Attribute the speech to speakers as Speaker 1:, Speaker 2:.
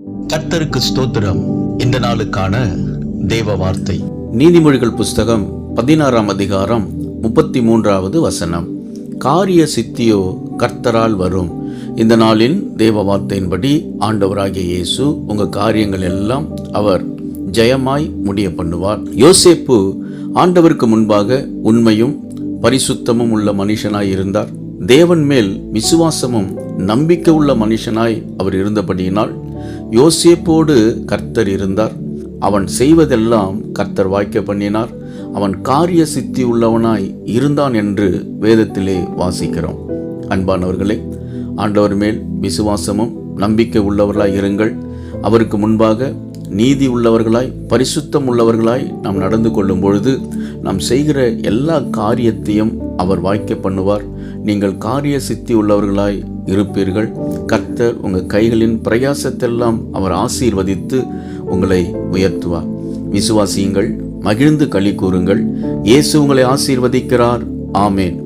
Speaker 1: கர்த்தருக்கு ஸ்தோத்திரம். இந்த நாளுக்கான தேவ வார்த்தை
Speaker 2: நீதிமொழிகள் புஸ்தகம் 16ஆம் அதிகாரம் 33வது வசனம். காரிய சித்தியோ கர்த்தரால் வரும். இந்த நாளின் தேவ வார்த்தையின்படி ஆண்டவராகிய இயேசு உங்க காரியங்கள் எல்லாம் அவர் ஜெயமாய் முடிய பண்ணுவார். யோசேப்பு ஆண்டவருக்கு முன்பாக உண்மையும் பரிசுத்தமும் உள்ள மனுஷனாய் இருந்தார். தேவன் மேல் விசுவாசமும் நம்பிக்கை உள்ள மனுஷனாய் அவர் இருந்தபடியினால் யோசேப்போடு கர்த்தர் இருந்தார். அவன் செய்வதெல்லாம் கர்த்தர் வாய்க்க பண்ணினார். அவன் காரிய சித்தி உள்ளவனாய் இருந்தான் என்று வேதத்திலே வாசிக்கிறோம். அன்பானவர்களே, ஆண்டவர் மேல் விசுவாசமும் நம்பிக்கை உள்ளவர்களாய் இருங்கள். அவருக்கு முன்பாக நீதி உள்ளவர்களாய் பரிசுத்தம் உள்ளவர்களாய் நாம் நடந்து கொள்ளும் பொழுது நாம் செய்கிற எல்லா காரியத்தையும் அவர் வாய்க்க பண்ணுவார். நீங்கள் காரிய சித்தி உள்ளவர்களாய் இருப்பீர்கள். கர்த்தர் உங்கள் கைகளின் பிரயாசத்தெல்லாம் அவர் ஆசீர்வதித்து உங்களை உயர்த்துவார். விசுவாசியுங்கள், மகிழ்ந்து களி கூறுங்கள். இயேசு உங்களை ஆசீர்வதிக்கிறார். ஆமேன்.